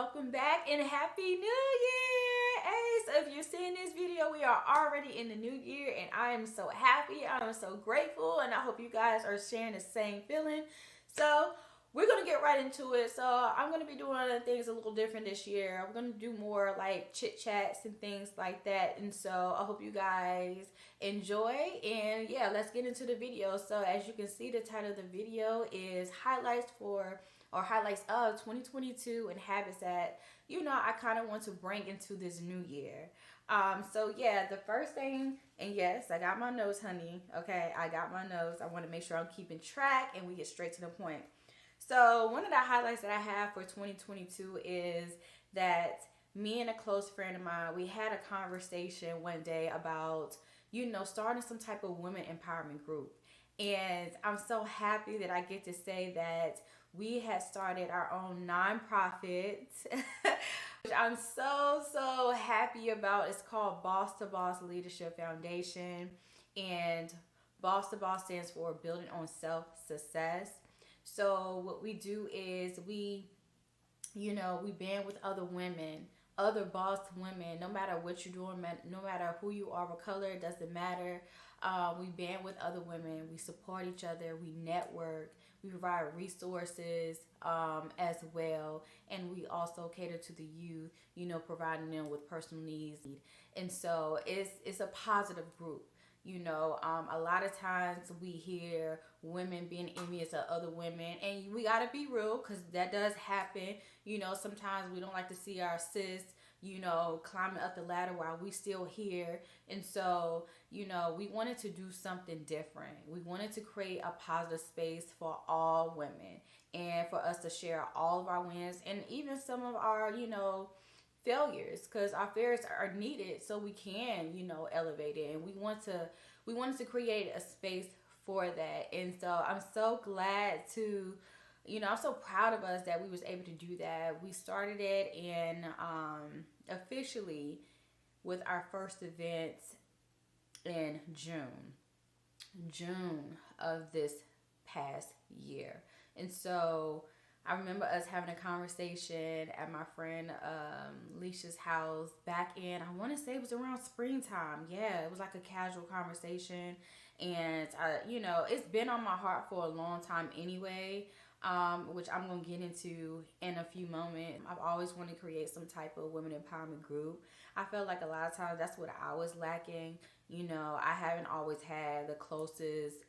welcome back and Happy New Year! Hey, so if you're seeing this video, we are already in the new year and I am so happy, I am so grateful, and I hope you guys are sharing the same feeling. So we're gonna get right into it. So I'm gonna be doing other things a little different this year. I'm gonna do more like chit chats and things like that, and so I hope you guys enjoy. And yeah, let's get into the video. So as you can see, the title of the video is highlights of 2022 and habits that I kind of want to bring into this new year. So yeah, the first thing, and yes, I got my notes, honey. Okay, I got my notes. I want to make sure I'm keeping track and we get straight to the point. So one of the highlights that I have for 2022 is that me and a close friend of mine, we had a conversation one day about, starting some type of women empowerment group. And I'm so happy that I get to say that we had started our own nonprofit, which I'm so happy about. It's called Boss to Boss Leadership Foundation, and Boss to Boss stands for Building on Self-Success. So what we do is we band with other women, other boss women, no matter what you're doing, no matter who you are, what color, it doesn't matter. We band with other women, we support each other, we network, we provide resources as well, and we also cater to the youth, providing them with personal needs. And so it's a positive group. A lot of times we hear women being envious of other women, and we gotta be real, because that does happen. Sometimes we don't like to see our sis, climbing up the ladder while we still here. And so, we wanted to do something different. We wanted to create a positive space for all women, and for us to share all of our wins and even some of our, failures, because our failures are needed so we can elevate it. And we wanted to create a space for that. And so I'm so glad to I'm so proud of us that we was able to do that. We started it in officially with our first event in June of this past year. And so I remember us having a conversation at my friend Leisha's house back in, I want to say it was around springtime. Yeah, it was like a casual conversation. And, it's been on my heart for a long time anyway, which I'm going to get into in a few moments. I've always wanted to create some type of women empowerment group. I felt like a lot of times that's what I was lacking. I haven't always had the closest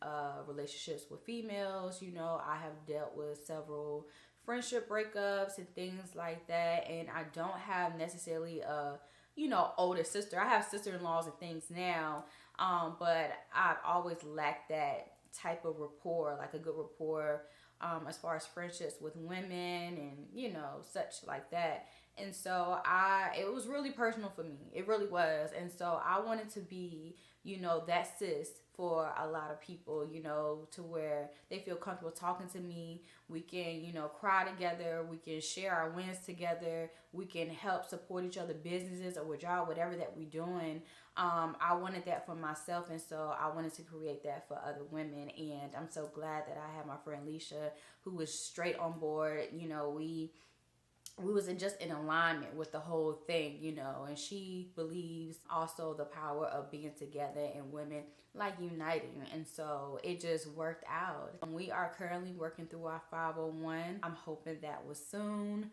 relationships with females. I have dealt with several friendship breakups and things like that, and I don't have necessarily a older sister. I have sister-in-laws and things now, but I've always lacked that type of rapport, like a good rapport as far as friendships with women and such like that. And so it was really personal for me. It really was. And so I wanted to be, that sis for a lot of people, to where they feel comfortable talking to me. We can, cry together. We can share our wins together. We can help support each other, businesses or job, whatever that we're doing. I wanted that for myself, and so I wanted to create that for other women. And I'm so glad that I have my friend Leisha, who was straight on board. We wasn't just in alignment with the whole thing, and she believes also the power of being together and women like uniting. And so it just worked out. We are currently working through our 501. I'm hoping that will soon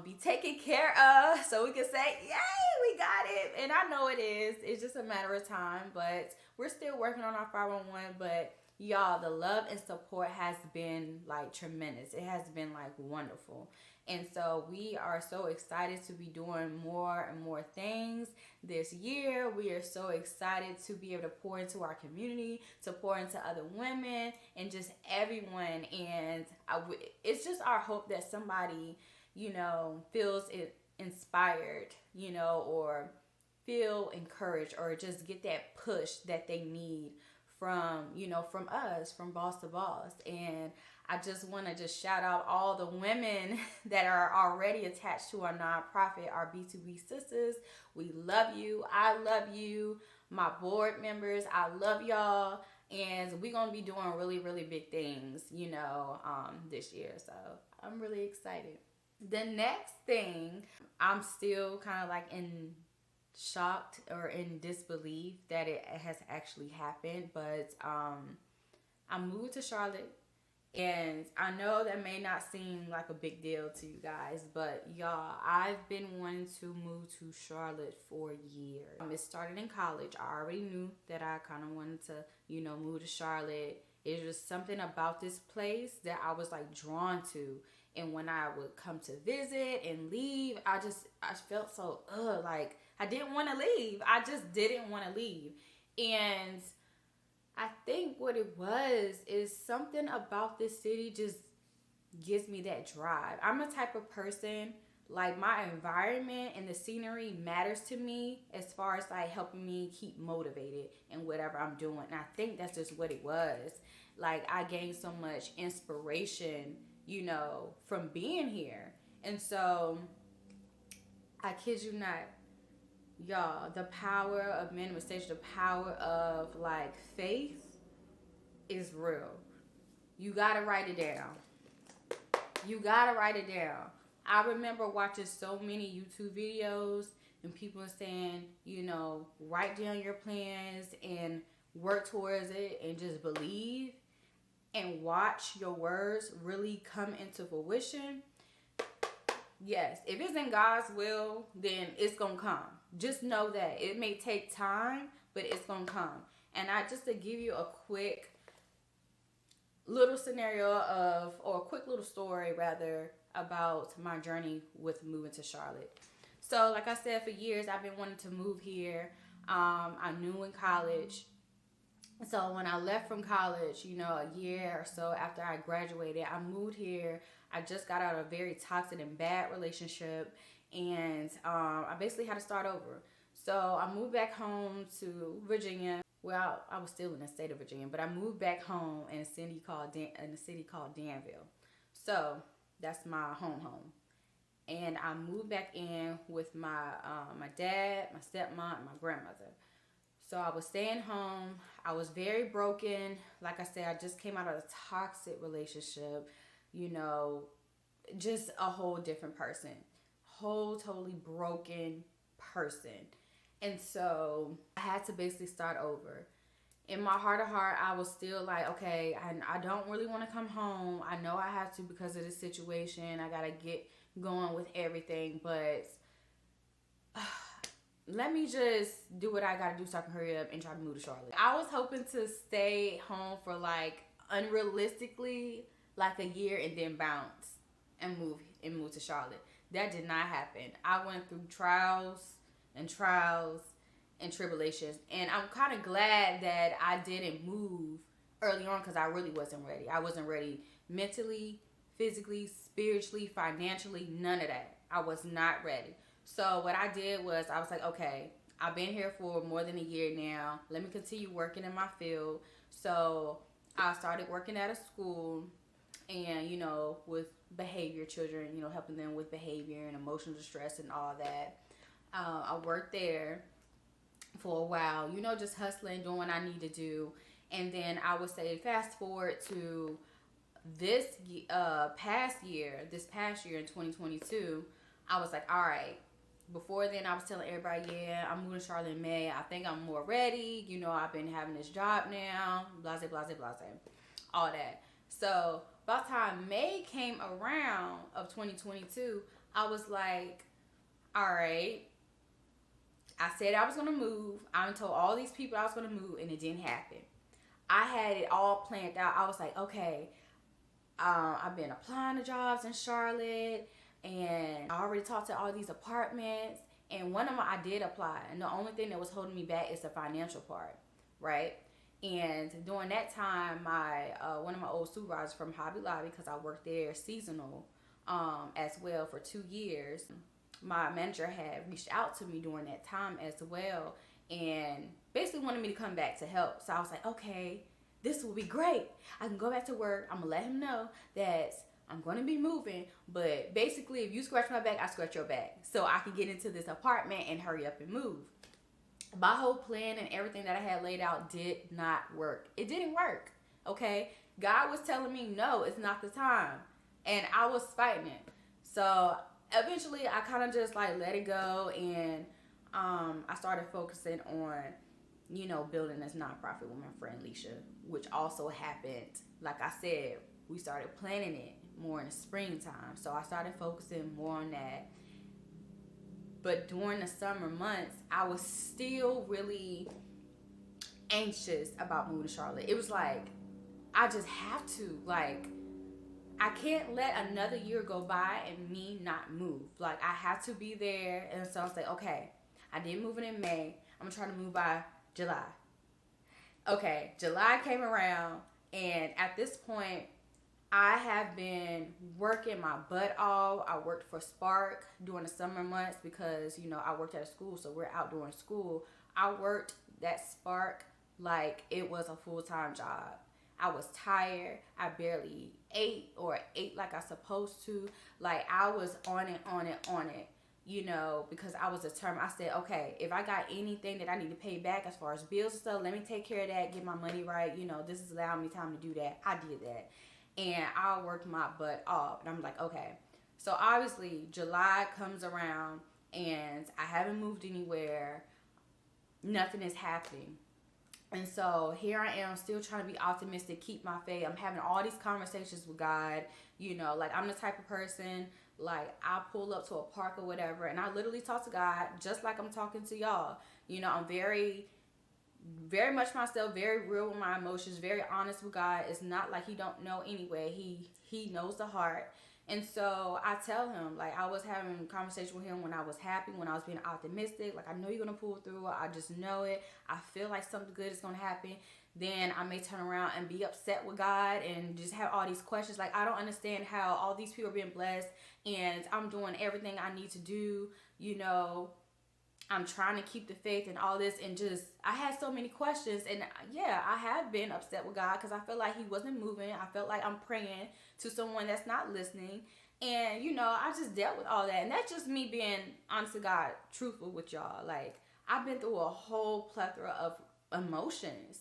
be taken care of so we can say, yay, we got it. And I know it is. It's just a matter of time, but we're still working on our 501. But y'all, the love and support has been like tremendous. It has been like wonderful. And so we are so excited to be doing more and more things this year. We are so excited to be able to pour into our community, to pour into other women and just everyone. And it's just our hope that somebody, feels inspired, or feel encouraged, or just get that push that they need from us, from Boss to Boss. And I just want to just shout out all the women that are already attached to our nonprofit, our B2B sisters. We love you. I love you. My board members, I love y'all. And we're going to be doing really, really big things, this year. So I'm really excited. The next thing, I'm still kind of like in shocked or in disbelief that it has actually happened, but I moved to Charlotte. And I know that may not seem like a big deal to you guys, but y'all, I've been wanting to move to Charlotte for years. It started in college. I already knew that I kind of wanted to, move to Charlotte. It was something about this place that I was like drawn to. And when I would come to visit and leave, I felt so, like I didn't want to leave. I just didn't want to leave. And I think what it was is something about this city just gives me that drive. I'm a type of person, like my environment and the scenery matters to me as far as like helping me keep motivated in whatever I'm doing. And I think that's just what it was. Like I gained so much inspiration, from being here. And so I kid you not, y'all, the power of manifestation, the power of like faith is real. You gotta write it down. You gotta write it down. I remember watching so many YouTube videos and people saying, write down your plans and work towards it and just believe and watch your words really come into fruition. Yes, if it's in God's will, then it's gonna come. Just know that it may take time, but it's gonna come. And just to give you a quick little scenario or a quick little story rather, about my journey with moving to Charlotte. So like I said, for years I've been wanting to move here. I knew in college. So when I left from college, a year or so after I graduated, I moved here. I just got out of a very toxic and bad relationship, and I basically had to start over. So I moved back home to Virginia. Well, I was still in the state of Virginia, but I moved back home in a city called Danville. So that's my home. And I moved back in with my dad, my stepmom, and my grandmother. So I was staying home. I was very broken. Like I said, I just came out of a toxic relationship, just a whole different person. Whole totally broken person. And so I had to basically start over. In my heart of heart, I was still like, okay, I don't really want to come home. I know I have to because of this situation. I got to get going with everything. But let me just do what I got to do so I can hurry up and try to move to Charlotte. I was hoping to stay home for like unrealistically like a year and then bounce and move to Charlotte. That did not happen. I went through trials and tribulations, and I'm kind of glad that I didn't move early on because I really wasn't ready. I wasn't ready mentally, physically, spiritually, financially, none of that. I was not ready. So what I did was I was like, okay, I've been here for more than a year now. Let me continue working in my field. So I started working at a school and, with behavior children, helping them with behavior and emotional distress and all that. I worked there for a while, just hustling, doing what I need to do. And then I would say fast forward to this past year in 2022, I was like, all right. Before then, I was telling everybody, yeah, I'm moving to Charlotte in May. I think I'm more ready. I've been having this job now, blase, all that. So by the time May came around of 2022, I was like, all right. I said I was going to move. I told all these people I was going to move, and it didn't happen. I had it all planned out. I was like, okay, I've been applying to jobs in Charlotte, and I already talked to all these apartments, and one of them I did apply, and the only thing that was holding me back is the financial part, right? And during that time, my one of my old supervisors from Hobby Lobby, because I worked there seasonal as well for 2 years, my manager had reached out to me during that time as well and basically wanted me to come back to help. So I was like, okay, this will be great. I can go back to work. I'm going to let him know that I'm going to be moving. But basically, if you scratch my back, I scratch your back. So I can get into this apartment and hurry up and move. My whole plan and everything that I had laid out did not work. It didn't work, okay? God was telling me, no, it's not the time. And I was fighting it. So eventually I kind of just like let it go, and I started focusing on, building this nonprofit with my friend Leisha, which also happened, like I said, we started planning it more in the springtime. So I started focusing more on that. But during the summer months, I was still really anxious about moving to Charlotte. It was like, I just have to. Like, I can't let another year go by and me not move. Like, I have to be there. And so I was like, okay, I did move in May. I'm trying to move by July. Okay, July came around, and at this point, I have been working my butt off. I worked for Spark during the summer months because, I worked at a school, so we're out during school. I worked that Spark like it was a full-time job. I was tired. I barely ate or ate like I supposed to. Like, I was on it, because I was determined. I said, okay, if I got anything that I need to pay back as far as bills and stuff, let me take care of that, get my money right. This is allowing me time to do that. I did that. And I worked my butt off. And I'm like, okay. So obviously July comes around and I haven't moved anywhere. Nothing is happening. And so here I am still trying to be optimistic, keep my faith. I'm having all these conversations with God. Like, I'm the type of person, like, I pull up to a park or whatever, and I literally talk to God just like I'm talking to y'all. I'm very much myself, very real with my emotions, very honest with God. It's not like he don't know anyway. He knows the heart. And so I tell him, like, I was having a conversation with him when I was happy, when I was being optimistic. Like, I know you're going to pull through. I just know it. I feel like something good is going to happen. Then I may turn around and be upset with God and just have all these questions. Like, I don't understand how all these people are being blessed and I'm doing everything I need to do, I'm trying to keep the faith and all this, and just, I had so many questions. And yeah, I have been upset with God because I felt like he wasn't moving. I felt like I'm praying to someone that's not listening. And, I just dealt with all that. And that's just me being honest to God, truthful with y'all. Like, I've been through a whole plethora of emotions.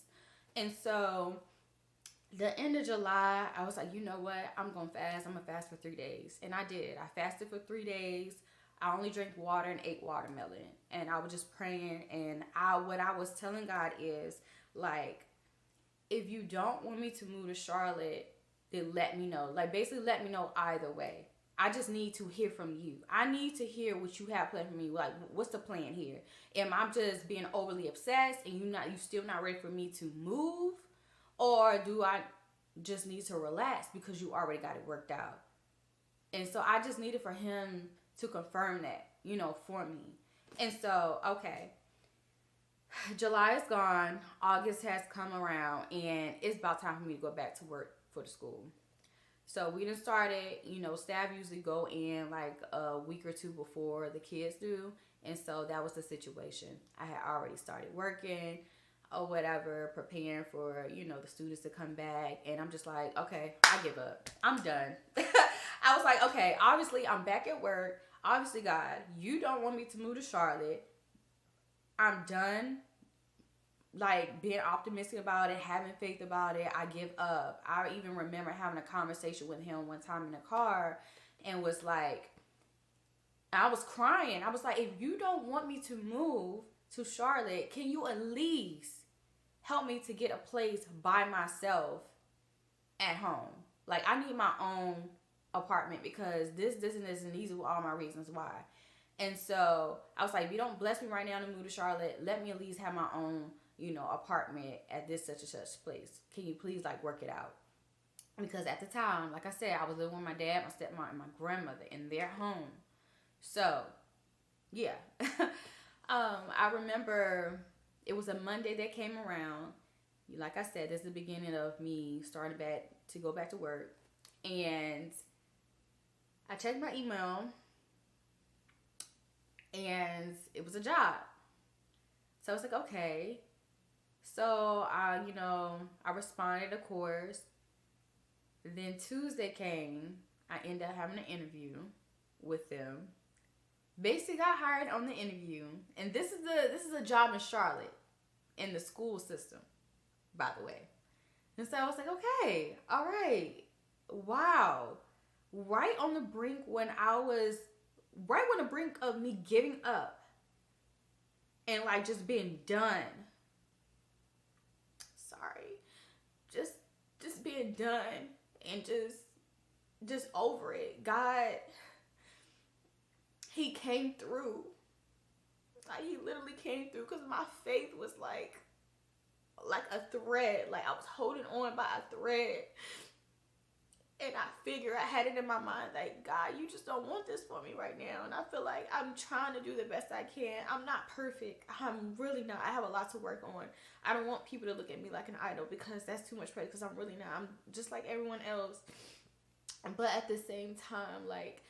And so the end of July, I was like, you know what? I'm going to fast. I'm going to fast for 3 days. And I did. I fasted for 3 days. I only drank water and ate watermelon. And I was just praying. And what I was telling God is, like, if you don't want me to move to Charlotte, then let me know. Like, basically let me know either way. I just need to hear from you. I need to hear what you have planned for me. Like, what's the plan here? Am I just being overly obsessed and you still not ready for me to move? Or do I just need to relax because you already got it worked out? And so I just needed for him to confirm that, for me. And so, okay, July is gone. August has come around, and it's about time for me to go back to work for the school. So we done started, staff usually go in like a week or two before the kids do. And so that was the situation. I had already started working or whatever, preparing for, the students to come back. And I'm just like, okay, I give up. I'm done. I was like, okay, obviously I'm back at work. Obviously, God, you don't want me to move to Charlotte. I'm done, like, being optimistic about it, having faith about it. I give up. I even remember having a conversation with him one time in the car and was like, I was crying. I was like, if you don't want me to move to Charlotte, can you at least help me to get a place by myself at home? Like, I need my own apartment because this and these are all my reasons why. And so I was like, if you don't bless me right now to move to Charlotte, let me at least have my own, apartment at this such and such place. Can you please, like, work it out? Because at the time, like I said, I was living with my dad, my stepmom, and my grandmother in their home. So, yeah. I remember it was a Monday that came around. Like I said, this is the beginning of me starting to go back to work. And I checked my email, and it was a job. So I was like, okay. So I responded, of course. Then Tuesday came. I ended up having an interview with them. Basically got hired on the interview. And this is a job in Charlotte in the school system, by the way. And so I was like, okay, all right. Wow. right on the brink when I was right on the brink of me giving up and like just being done. Sorry. Just being done and just over it. God, he came through. Like he literally came through because my faith was like a thread. Like I was holding on by a thread. And I figure I had it in my mind, like, God, you just don't want this for me right now. And I feel like I'm trying to do the best I can. I'm not perfect. I'm really not. I have a lot to work on. I don't want people to look at me like an idol because that's too much praise, because I'm really not. I'm just like everyone else. But at the same time, like,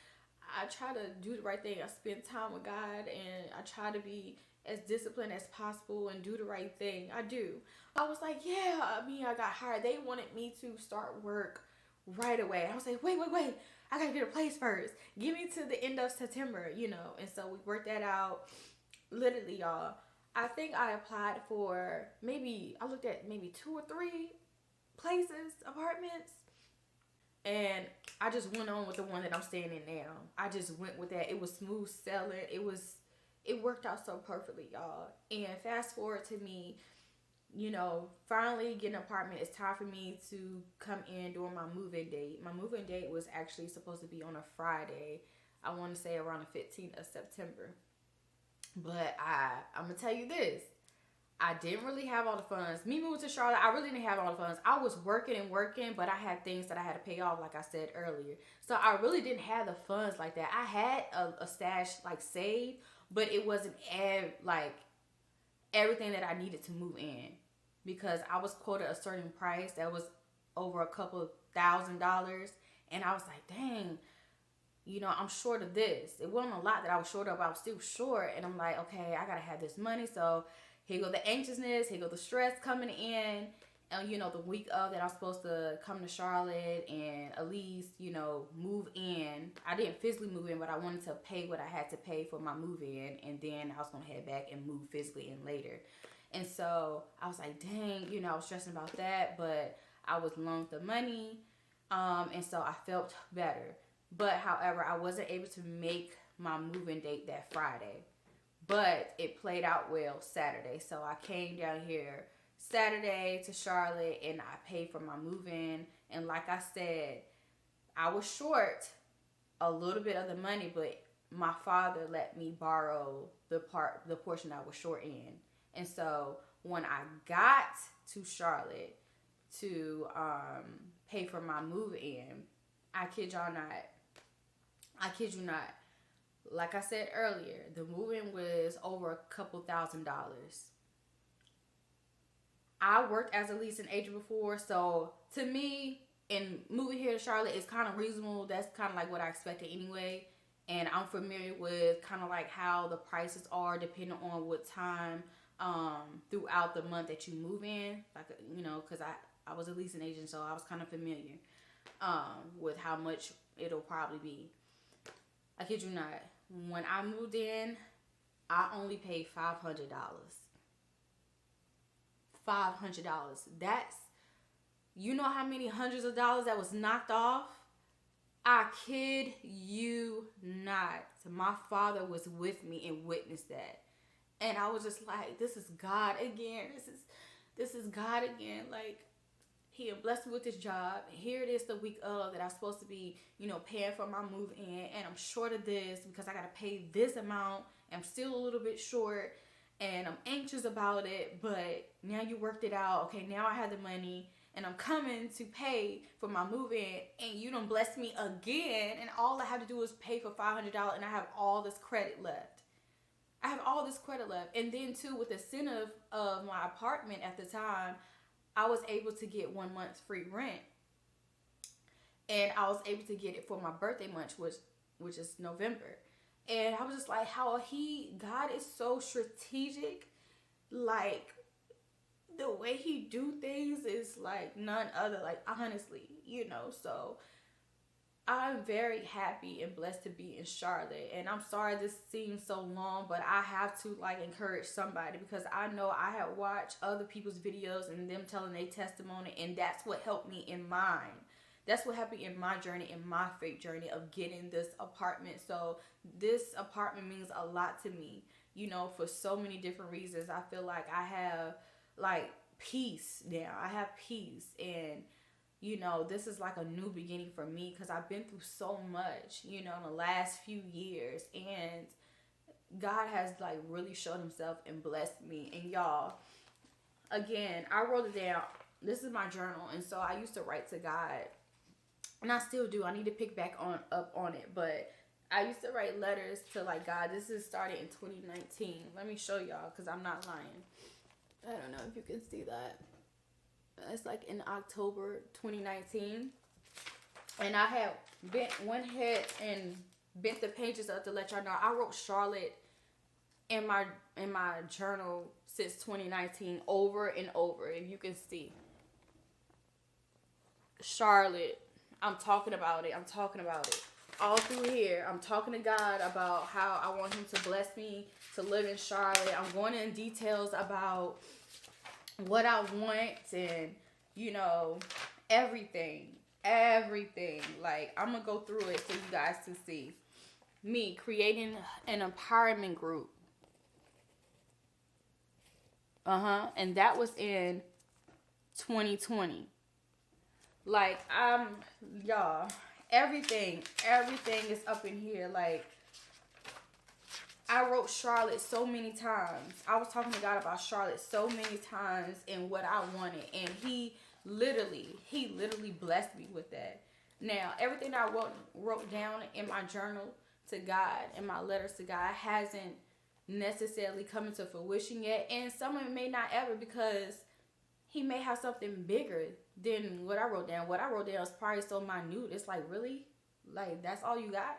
I try to do the right thing. I spend time with God and I try to be as disciplined as possible and do the right thing. I do. I was like, yeah, I got hired. They wanted me to start work right away. I was like, wait. I gotta get a place first. Give me to the end of September, you know. And so we worked that out. Literally, y'all. I think I applied for I looked at maybe 2 or 3 places, apartments. And I just went on with the one that I'm staying in now. I just went with that. It was smooth sailing. It worked out so perfectly, y'all. And fast forward to me, you know, finally getting an apartment. It's time for me to come in during my move-in date. My move-in date was actually supposed to be on a Friday. I want to say around the 15th of September. But I'm going to tell you this. I didn't really have all the funds. Me moving to Charlotte, I really didn't have all the funds. I was working, but I had things that I had to pay off, like I said earlier. So I really didn't have the funds like that. I had a stash like saved, but it wasn't everything that I needed to move in, because I was quoted a certain price that was over a couple $1,000, and I was like, dang, you know, I'm short of this. It wasn't a lot that I was short of, but I was still short, and I'm like, okay, I gotta have this money. So here go the anxiousness, here go the stress coming in, and you know, the week of that I was supposed to come to Charlotte and at least, you know, move in. I didn't physically move in, but I wanted to pay what I had to pay for my move in, and then I was gonna head back and move physically in later. And so I was like, dang, you know, I was stressing about that, but I was loaned the money, and so I felt better. But however, I wasn't able to make my move-in date that Friday, but it played out well Saturday. So I came down here Saturday to Charlotte and I paid for my move-in. And like I said, I was short a little bit of the money, but my father let me borrow the portion I was short in. And so when I got to Charlotte to pay for my move-in, I kid you not, like I said earlier, the move-in was over a couple $1,000. I worked as a leasing agent before, so to me, in moving here to Charlotte is kind of reasonable. That's kind of like what I expected anyway. And I'm familiar with kind of like how the prices are depending on what time throughout the month that you move in. Like, you know, because I was a leasing agent, so I was kind of familiar with how much it'll probably be. I kid you not. When I moved in, I only paid $500. $500. That's, you know how many hundreds of dollars that was knocked off? I kid you not. My father was with me and witnessed that. And I was just like, this is God again. This is God again. Like, he had blessed me with this job. And here it is the week of that I'm supposed to be, you know, paying for my move in. And I'm short of this because I got to pay this amount. I'm still a little bit short. And I'm anxious about it. But now you worked it out. Okay, now I have the money. And I'm coming to pay for my move in. And you done bless me again. And all I have to do is pay for $500. And I have all this credit left. And then too, with the incentive of my apartment at the time, I was able to get 1 month's free rent. And I was able to get it for my birthday month, which is November. And I was just like, God is so strategic. Like, the way he do things is like none other. Like, honestly, you know, so I'm very happy and blessed to be in Charlotte. And I'm sorry this seems so long, but I have to like encourage somebody, because I know I had watched other people's videos and them telling their testimony, and that's what helped me in mine. that's what happened in my journey, in my faith journey of getting this apartment. So this apartment means a lot to me, you know, for so many different reasons. I feel like I have like peace now. I have peace, and you know, this is like a new beginning for me because I've been through so much, you know, in the last few years, and God has like really showed himself and blessed me. And y'all, again, I wrote it down. This is my journal, and so I used to write to God, and I still do. I need to pick back up on it, but I used to write letters to like God. This is started in 2019. Let me show y'all because I'm not lying. I don't know if you can see that. It's like in October 2019, and I had went ahead and bent the pages up to let y'all know I wrote Charlotte in my journal since 2019 over and over, and you can see Charlotte. I'm talking about it. I'm talking about it all through here. I'm talking to God about how I want him to bless me to live in Charlotte. I'm going in details about what I want, and you know, everything. Like, I'm gonna go through it so you guys to see me creating an empowerment group. And that was in 2020. Like, y'all, everything is up in here. Like, I wrote Charlotte so many times. I was talking to God about Charlotte so many times and what I wanted. And he literally blessed me with that. Now, everything I wrote down in my journal to God, in my letters to God, hasn't necessarily come into fruition yet. And some of it may not ever, because he may have something bigger than what I wrote down. What I wrote down is probably so minute. It's like, really? Like, that's all you got?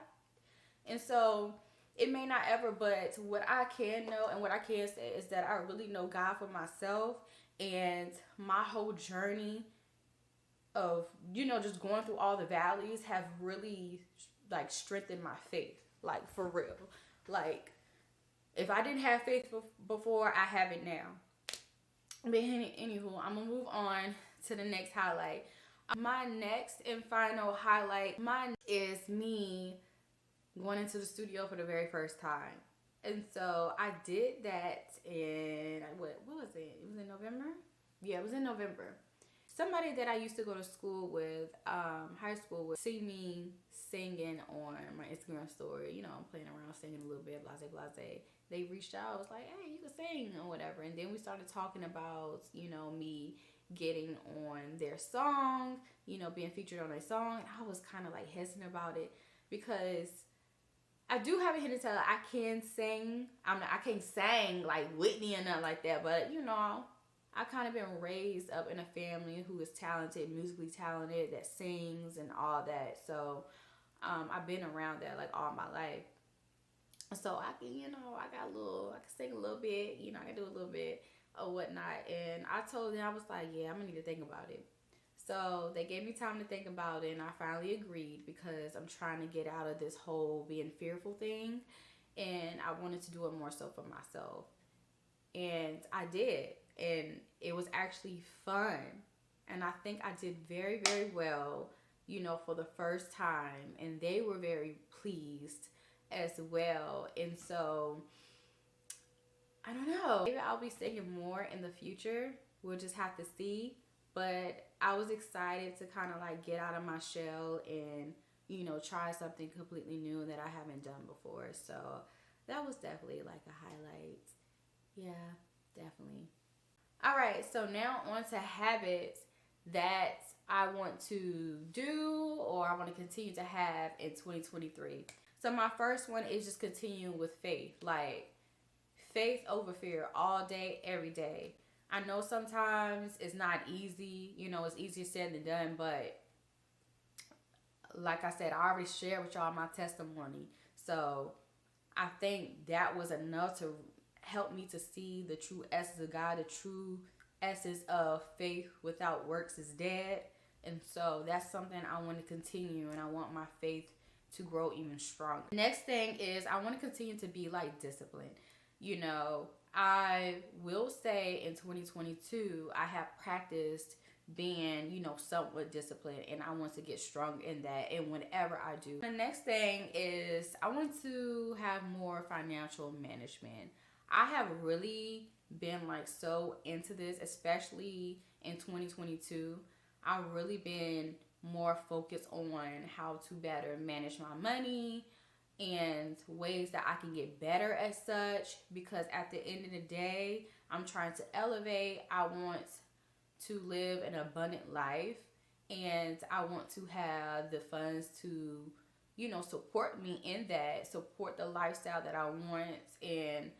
And so it may not ever, but what I can know and what I can say is that I really know God for myself, and my whole journey of, you know, just going through all the valleys have really like strengthened my faith, like for real. Like, if I didn't have faith before, I have it now. But anywho, I'm gonna move on to the next highlight. My next and final highlight, mine is me going into the studio for the very first time. And so I did that in, what was it? It was in November? Yeah, it was in November. Somebody that I used to go to school with, high school with, see me singing on my Instagram story. You know, I'm playing around singing a little bit, blase, blase. They reached out, I was like, hey, you can sing or whatever. And then we started talking about, you know, me getting on their song, you know, being featured on their song. I was kind of like hesitant about it because I do have a hidden talent. I can sing. I can't sing like Whitney or nothing like that, but you know, I kind of been raised up in a family who is talented, musically talented, that sings and all that. So I've been around that like all my life. So I can, you know, I can sing a little bit, you know, I can do a little bit or whatnot. And I told them, I was like, yeah, I'm gonna need to think about it. So they gave me time to think about it, and I finally agreed because I'm trying to get out of this whole being fearful thing, and I wanted to do it more so for myself. And I did, and it was actually fun, and I think I did very, very well, you know, for the first time, and they were very pleased as well. And so I don't know, maybe I'll be singing more in the future. We'll just have to see. But I was excited to kind of like get out of my shell and, you know, try something completely new that I haven't done before. So that was definitely like a highlight. Yeah, definitely. All right, so now on to habits that I want to do or I want to continue to have in 2023. So my first one is just continuing with faith. Like, faith over fear all day, every day. I know sometimes it's not easy, you know, it's easier said than done, but like I said, I already shared with y'all my testimony. So I think that was enough to help me to see the true essence of God, the true essence of faith without works is dead. And so that's something I want to continue, and I want my faith to grow even stronger. Next thing is I want to continue to be like disciplined. You know, I will say in 2022, I have practiced being, somewhat disciplined, and I want to get strong in that and whatever I do. The next thing is I want to have more financial management. I have really been so into this, especially in 2022. I've really been more focused on how to better manage my money and ways that I can get better as such, because at the end of the day, I'm trying to elevate. I want to live an abundant life, and I want to have the funds to, support me in that, support the lifestyle that I want, and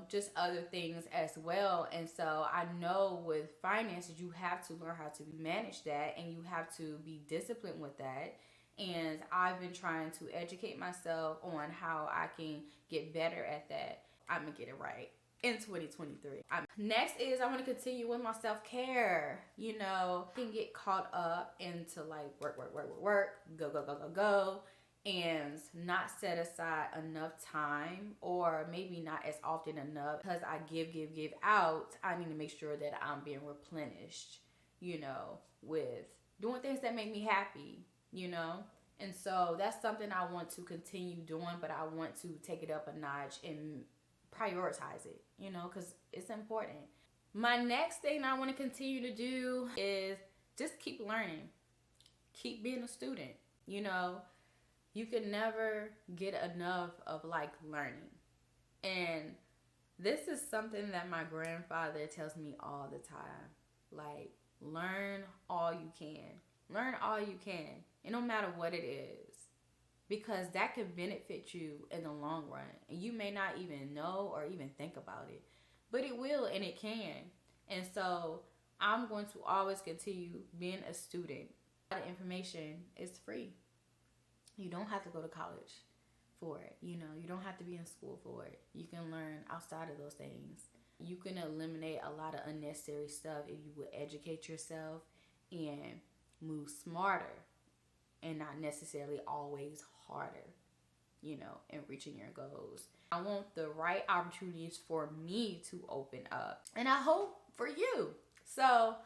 just other things as well. And so I know with finances, you have to learn how to manage that, and you have to be disciplined with that. And I've been trying to educate myself on how I can get better at that. I'm going to get it right in 2023. Next is I want to continue with my self-care. I can get caught up into work, go, and not set aside enough time, or maybe not as often enough, because I give out. I need to make sure that I'm being replenished, with doing things that make me happy, and so that's something I want to continue doing, but I want to take it up a notch and prioritize it, because it's important. My next thing I want to continue to do is just keep learning, keep being a student. You can never get enough of learning. And this is something that my grandfather tells me all the time. Learn all you can. Learn all you can. And no matter what it is. Because that can benefit you in the long run. And you may not even know or even think about it. But it will, and it can. And so I'm going to always continue being a student. The information is free. You don't have to go to college for it. You don't have to be in school for it. You can learn outside of those things. You can eliminate a lot of unnecessary stuff if you would educate yourself and move smarter and not necessarily always harder, in reaching your goals. I want the right opportunities for me to open up, and I hope for you. So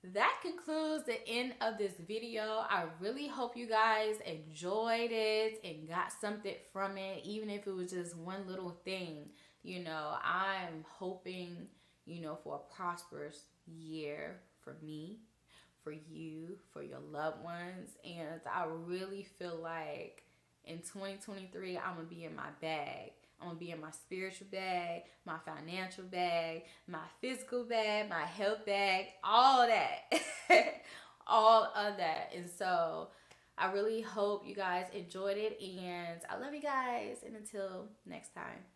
that concludes the end of this video. I really hope you guys enjoyed it and got something from it, even if it was just one little thing. I'm hoping, for a prosperous year for me, for you, for your loved ones. And I really feel like in 2023, I'm going to be in my bag. I'm going to be in my spiritual bag, my financial bag, my physical bag, my health bag, all that. All of that. And so I really hope you guys enjoyed it. And I love you guys. And until next time.